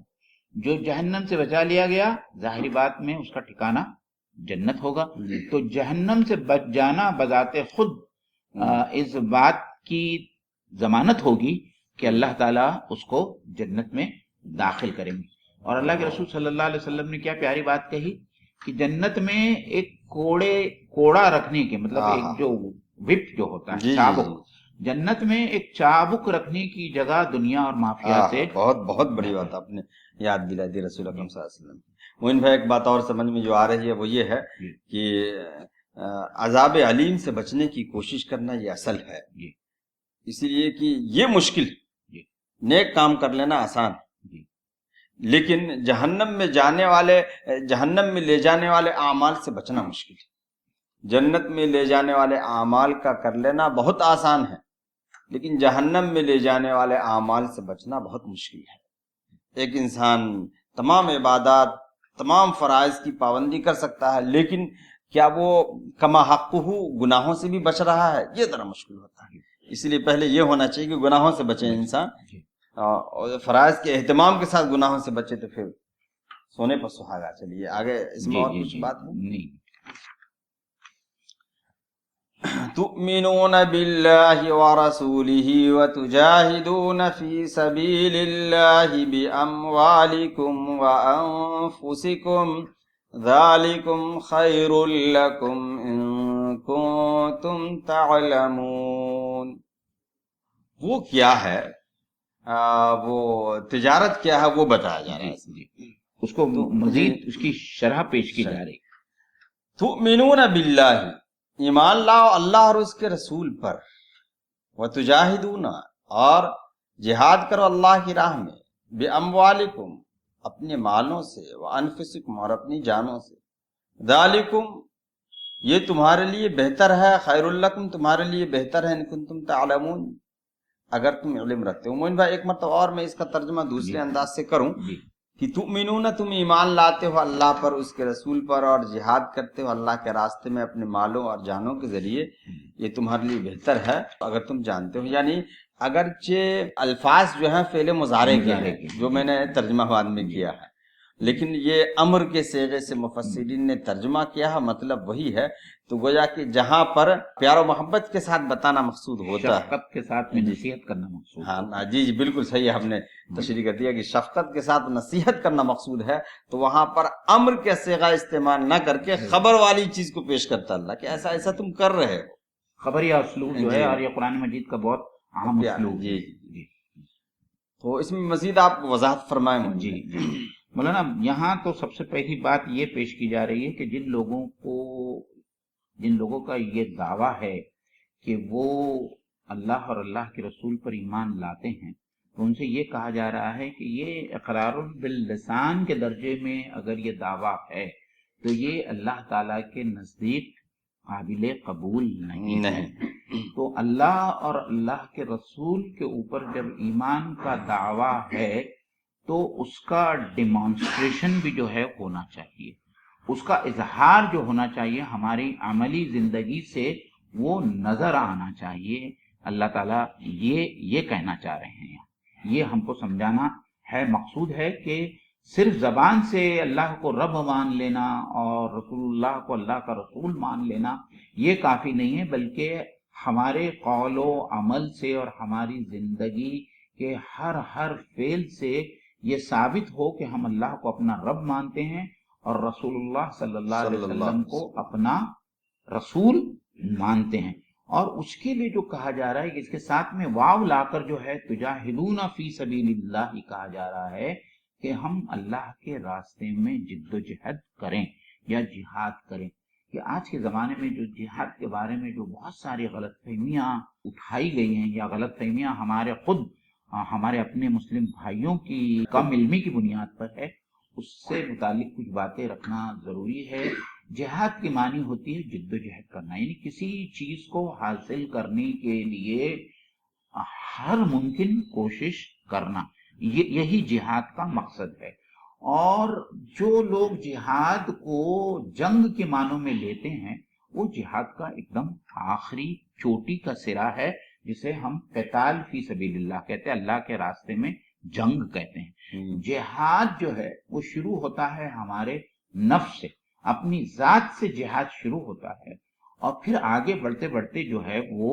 جو جہنم سے بچا لیا گیا ظاہری بات میں اس کا ٹھکانہ جنت ہوگا. تو جہنم سے بچ جانا بذات خود اس بات کی ضمانت ہوگی کہ اللہ تعالیٰ اس کو جنت میں داخل کریں گے. اور اللہ کے رسول صلی اللہ علیہ وسلم نے کیا پیاری بات کہی کہ جنت میں ایک کوڑا رکھنے کے مطلب ایک جو وپ جو ہوتا ہے چابک، جنت میں ایک چابک رکھنے کی جگہ دنیا اور مافیا سے. بہت بڑی بات آپ نے یاد دلا دی رسول اکرم صلی اللہ علیہ وسلم. موین بھائی ایک بات اور سمجھ میں جو آ رہی ہے وہ یہ ہے کہ عذاب علیم سے بچنے کی کوشش کرنا یہ اصل ہے. اسی لیے کہ یہ مشکل، نیک کام کر لینا آسان، لیکن جہنم میں لے جانے والے اعمال سے بچنا مشکل ہے. جنت میں لے جانے والے اعمال کا کر لینا بہت آسان ہے، لیکن جہنم میں لے جانے والے اعمال سے بچنا بہت مشکل ہے. ایک انسان تمام عبادات، تمام فرائض کی پابندی کر سکتا ہے، لیکن کیا وہ کما حقہ گناہوں سے بھی بچ رہا ہے؟ یہ ذرا مشکل ہوتا ہے. اس لیے پہلے یہ ہونا چاہیے کہ گناہوں سے بچے انسان، اور فرائض کے اہتمام کے ساتھ گناہوں سے بچے تو پھر سونے پر سہاگا. چلیے آگے اس میں اور کچھ بات ہے. تؤمنون باللہ ورسولہ وتجاہدون فی سبیل اللہ باموالکم وانفسکم ذالکم خیر لکم ان کنتم تعلمون. وہ کیا ہے، وہ تجارت کیا ہے وہ بتایا جا رہا ہے. اس کو مزید اس کی شرح پیش کی جا رہی. تؤمنون باللہ، ایمان لاؤ اللہ اور اس کے رسول پر، وتجاہدون، اور جہاد کرو اللہ کی راہ میں، باموالکم، اپنے مالوں سے، وانفسکم، اور اپنی جانوں سے، ذالکم، یہ تمہارے لیے بہتر ہے، خیر لکم، تمہارے لیے بہتر ہے، ان کنتم تعلمون، اگر تم علم رکھتے ہو. مومن بھائی ایک مرتبہ اور میں اس کا ترجمہ دوسرے انداز سے کروں کہ تؤمنون، تم ایمان لاتے ہو اللہ پر، اس کے رسول پر، اور جہاد کرتے ہو اللہ کے راستے میں اپنے مالوں اور جانوں کے ذریعے، یہ تمہارے لیے بہتر ہے اگر تم جانتے ہو. یعنی اگرچہ الفاظ جو ہیں فعل مضارع کے ہیں جو میں نے ترجمہ بعد میں کیا ہے، لیکن یہ امر کے صیغے سے مفسرین نے ترجمہ کیا ہے، مطلب وہی ہے. تو گویا کہ جہاں پر پیار و محبت کے ساتھ بتانا مقصود ہوتا ہے، شفقت کے ساتھ میں نصیحت کرنا مقصود. ہاں جی بالکل صحیح ہم نے تشریح کر دیا کہ شفقت کے ساتھ نصیحت کرنا مقصود ہے. تو وہاں پر امر کے صیغہ استعمال نہ کر کے خبر والی چیز کو پیش کرتا اللہ کہ ایسا ایسا تم کر رہے ہو. خبریہ اسلوب جو ہے، اور یہ قرآن مجید کا بہت اہم اسلوب. جی تو اس میں مزید آپ وضاحت فرمائیں. جی مولانا یہاں تو سب سے پہلی بات یہ پیش کی جا رہی ہے کہ جن لوگوں کا یہ دعویٰ ہے کہ وہ اللہ اور اللہ کے رسول پر ایمان لاتے ہیں، تو ان سے یہ کہا جا رہا ہے کہ یہ اقرار باللسان کے درجے میں اگر یہ دعویٰ ہے تو یہ اللہ تعالیٰ کے نزدیک قابل قبول نہیں ہے۔ تو اللہ اور اللہ کے رسول کے اوپر جب ایمان کا دعویٰ ہے تو اس کا ڈیمانسٹریشن بھی جو ہے ہونا چاہیے، اس کا اظہار جو ہونا چاہیے ہماری عملی زندگی سے وہ نظر آنا چاہیے۔ اللہ تعالیٰ یہ کہنا چاہ رہے ہیں، یہ ہم کو سمجھانا ہے۔ مقصود ہے کہ صرف زبان سے اللہ کو رب مان لینا اور رسول اللہ کو اللہ کا رسول مان لینا یہ کافی نہیں ہے، بلکہ ہمارے قول و عمل سے اور ہماری زندگی کے ہر فعل سے یہ ثابت ہو کہ ہم اللہ کو اپنا رب مانتے ہیں اور رسول اللہ صلی اللہ علیہ وسلم کو اپنا رسول مانتے ہیں۔ اور اس کے لیے جو کہا جا رہا ہے کہ اس کے ساتھ میں واو لا کر جو ہے تجاہدون فی سبیل اللہ کہا جا رہا ہے کہ ہم اللہ کے راستے میں جد و جہد کریں یا جہاد کریں۔ کہ آج کے زمانے میں جو جہاد کے بارے میں جو بہت ساری غلط فہمیاں اٹھائی گئی ہیں یا غلط فہمیاں ہمارے اپنے مسلم بھائیوں کی کم علمی کی بنیاد پر ہے، اس سے متعلق کچھ باتیں رکھنا ضروری ہے۔ جہاد کی معنی ہوتی ہے جد و جہد کرنا، یعنی کسی چیز کو حاصل کرنے کے لیے ہر ممکن کوشش کرنا، یہی جہاد کا مقصد ہے۔ اور جو لوگ جہاد کو جنگ کے معنوں میں لیتے ہیں وہ جہاد کا ایک دم آخری چوٹی کا سرا ہے، جسے ہم قتال فی سبیل اللہ کہتے ہیں، اللہ کے راستے میں جنگ کہتے ہیں۔ جہاد جو ہے وہ شروع ہوتا ہے ہمارے نفس سے، اپنی ذات سے جہاد شروع ہوتا ہے اور پھر آگے بڑھتے بڑھتے جو ہے وہ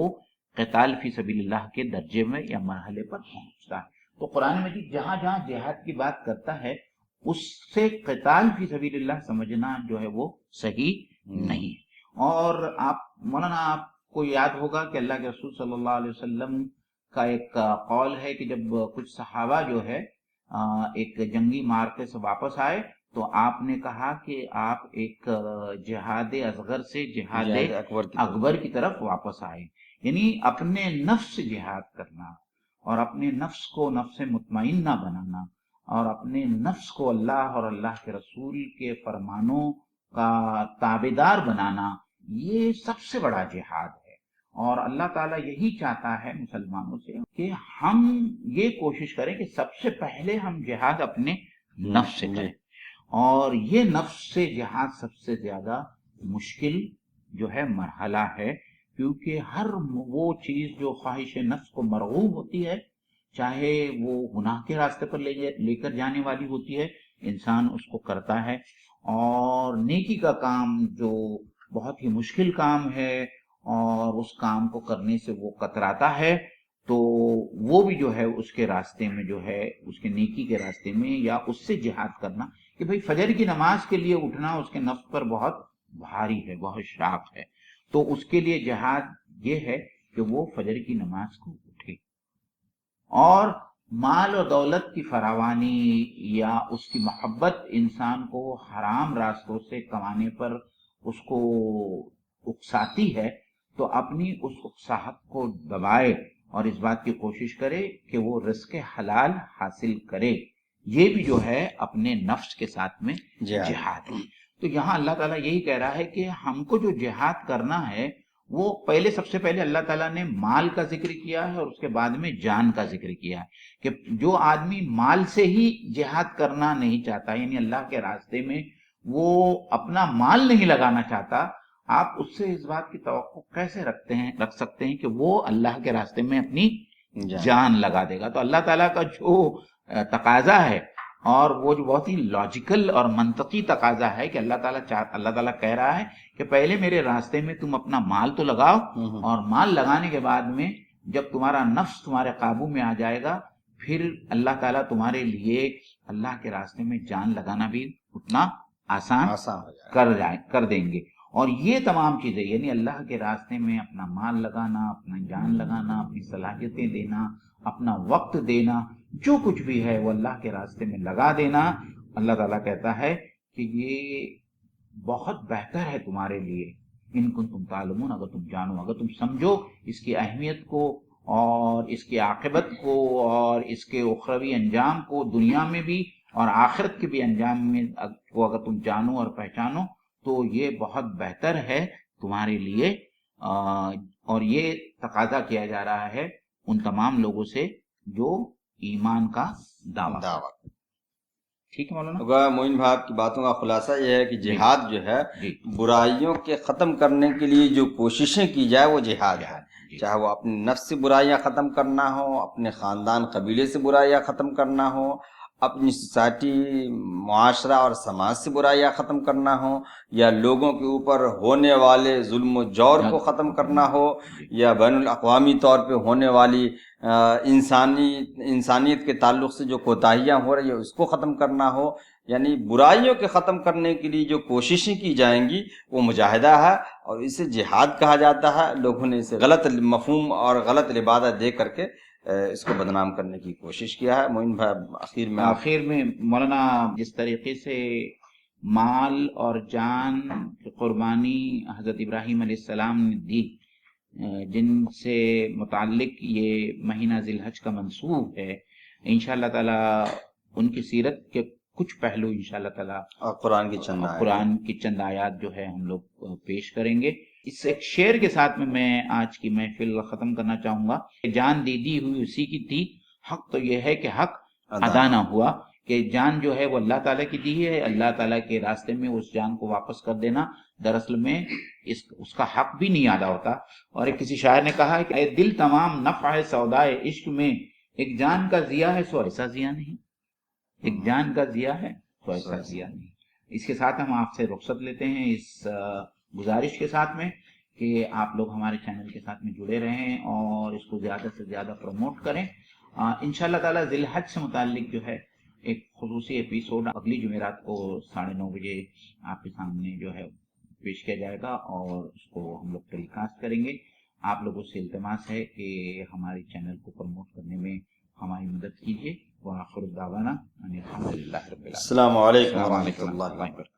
قتال فی سبیل اللہ کے درجے میں یا مرحلے پر پہنچتا ہے۔ تو قرآن مجید جہاں جہاں جہاد کی بات کرتا ہے اس سے قتال فی سبیل اللہ سمجھنا جو ہے وہ صحیح نہیں۔ اور مولانا آپ کو یاد ہوگا کہ اللہ کے رسول صلی اللہ علیہ وسلم کا ایک قول ہے کہ جب کچھ صحابہ جو ہے ایک جنگی معرکے سے واپس آئے تو آپ نے کہا کہ آپ ایک جہاد اصغر سے جہاد اکبر کی طرف واپس آئے، یعنی اپنے نفس سے جہاد کرنا اور اپنے نفس کو نفس مطمئنہ بنانا اور اپنے نفس کو اللہ اور اللہ کے رسول کے فرمانوں کا تابعدار بنانا، یہ سب سے بڑا جہاد ہے۔ اور اللہ تعالیٰ یہی چاہتا ہے مسلمانوں سے کہ ہم یہ کوشش کریں کہ سب سے پہلے ہم جہاد اپنے نفس سے کریں، اور یہ نفس سے جہاد سب سے زیادہ مشکل جو ہے مرحلہ ہے، کیونکہ ہر وہ چیز جو خواہش نفس کو مرغوب ہوتی ہے، چاہے وہ گناہ کے راستے پر لے کر جانے والی ہوتی ہے، انسان اس کو کرتا ہے، اور نیکی کا کام جو بہت ہی مشکل کام ہے اور اس کام کو کرنے سے وہ کتراتا ہے، تو وہ بھی جو ہے اس کے راستے میں جو ہے اس کے نیکی کے راستے میں یا اس سے جہاد کرنا کہ بھئی فجر کی نماز کے لیے اٹھنا اس کے نفس پر بہت بھاری ہے، بہت شاق ہے، تو اس کے لیے جہاد یہ ہے کہ وہ فجر کی نماز کو اٹھے۔ اور مال و دولت کی فراوانی یا اس کی محبت انسان کو حرام راستوں سے کمانے پر اس کو اکساتی ہے، تو اپنی اس اکساہٹ کو دبائے اور اس بات کی کوشش کرے کہ وہ رزق حلال حاصل کرے۔ یہ بھی جو ہے اپنے نفس کے ساتھ میں جہاد ہے۔ تو یہاں اللہ تعالیٰ یہی کہہ رہا ہے کہ ہم کو جو جہاد کرنا ہے وہ سب سے پہلے اللہ تعالیٰ نے مال کا ذکر کیا ہے اور اس کے بعد میں جان کا ذکر کیا ہے کہ جو آدمی مال سے ہی جہاد کرنا نہیں چاہتا، یعنی اللہ کے راستے میں وہ اپنا مال نہیں لگانا چاہتا، آپ اس سے اس بات کی توقع کیسے رکھ سکتے ہیں کہ وہ اللہ کے راستے میں اپنی جان لگا دے گا؟ تو اللہ تعالیٰ کا جو تقاضا ہے اور وہ جو بہت ہی لاجیکل اور منطقی تقاضا ہے کہ اللہ تعالیٰ کہہ رہا ہے کہ پہلے میرے راستے میں تم اپنا مال تو لگاؤ، اور مال لگانے کے بعد میں جب تمہارا نفس تمہارے قابو میں آ جائے گا پھر اللہ تعالیٰ تمہارے لیے اللہ کے راستے میں جان لگانا بھی اتنا آسان کر دیں گے۔ اور یہ تمام چیزیں یعنی اللہ کے راستے میں اپنا مال لگانا، اپنا جان لگانا، اپنی صلاحیتیں دینا، اپنا وقت دینا، جو کچھ بھی ہے وہ اللہ کے راستے میں لگا دینا، اللہ تعالیٰ کہتا ہے کہ یہ بہت بہتر ہے تمہارے لیے، ان کو تم تعلمون، اگر تم جانو، اگر تم سمجھو اس کی اہمیت کو اور اس کی عاقبت کو اور اس کے اخروی انجام کو دنیا میں بھی اور آخرت کے بھی انجام میں کو اگر تم جانو اور پہچانو تو یہ بہت بہتر ہے تمہارے لیے، اور یہ تقاضا کیا جا رہا ہے ان تمام لوگوں سے جو ایمان کا دعویٰ۔ ٹھیک ہے مولانا؟ معین بھائی آپ کی باتوں کا خلاصہ یہ ہے کہ جہاد جو ہے جی برائیوں کے ختم کرنے کے لیے جو کوششیں کی جائے وہ جہاد ہے، جی چاہے وہ اپنے نفس سے برائیاں ختم کرنا ہو، اپنے خاندان قبیلے سے برائیاں ختم کرنا ہو، اپنی سوسائٹی معاشرہ اور سماج سے برائیاں ختم کرنا ہو، یا لوگوں کے اوپر ہونے والے ظلم و جور کو ختم کرنا ہو، یا بین الاقوامی طور پہ ہونے والی انسانیت کے تعلق سے جو کوتاہیاں ہو رہی ہیں اس کو ختم کرنا ہو، یعنی برائیوں کے ختم کرنے کے لیے جو کوششیں کی جائیں گی وہ مجاہدہ ہے، اور اسے جہاد کہا جاتا ہے۔ لوگوں نے اسے غلط مفہوم اور غلط لبادہ دے کر کے اس کو بدنام کرنے کی کوشش کیا ہے۔ معین بھائی آخر میں مولانا جس طریقے سے مال اور جان کی قربانی حضرت ابراہیم علیہ السلام نے دی، جن سے متعلق یہ مہینہ ذی الحج کا منسوب ہے، انشاءاللہ تعالی ان کی سیرت کے کچھ پہلو انشاءاللہ تعالی اور قرآن کی چند آیات جو ہے ہم لوگ پیش کریں گے۔ اس ایک شعر کے ساتھ میں آج کی محفل ختم کرنا چاہوں گا کہ جان دی ہوئی اسی کی تھی، حق تو یہ ہے کہ حق ادا نہ ہوا، کہ جان جو ہے وہ اللہ تعالیٰ کی دی ہے، اللہ تعالیٰ کے راستے میں اس جان کو واپس کر دینا دراصل میں اس کا حق بھی نہیں ادا ہوتا۔ اور ایک کسی شاعر نے کہا کہ اے دل تمام نفع سودائے عشق میں، ایک جان کا ضیاء ہے سو ایسا ضیاء نہیں، ایک جان کا ضیاء ہے تو ایسا ضیاء نہیں۔ اس کے ساتھ ہم آپ سے رخصت لیتے ہیں، اس گزارش کے ساتھ میں کہ آپ لوگ ہمارے چینل کے ساتھ میں جڑے رہیں اور اس کو زیادہ سے زیادہ پروموٹ کریں۔ انشاءاللہ تعالی ذی الحج سے متعلق جو ہے ایک خصوصی ایپیسوڈ اگلی جمعرات کو 9:30 بجے آپ کے سامنے جو ہے پیش کیا جائے گا اور اس کو ہم لوگ ٹیلی کاسٹ کریں گے۔ آپ لوگوں سے التماس ہے کہ ہمارے چینل کو پروموٹ کرنے میں ہماری مدد کیجیے۔ وآخر دعوانا ان الحمد للہ رب العالمین۔ السلام علیکم ورحمۃ اللہ وبرکاتہ۔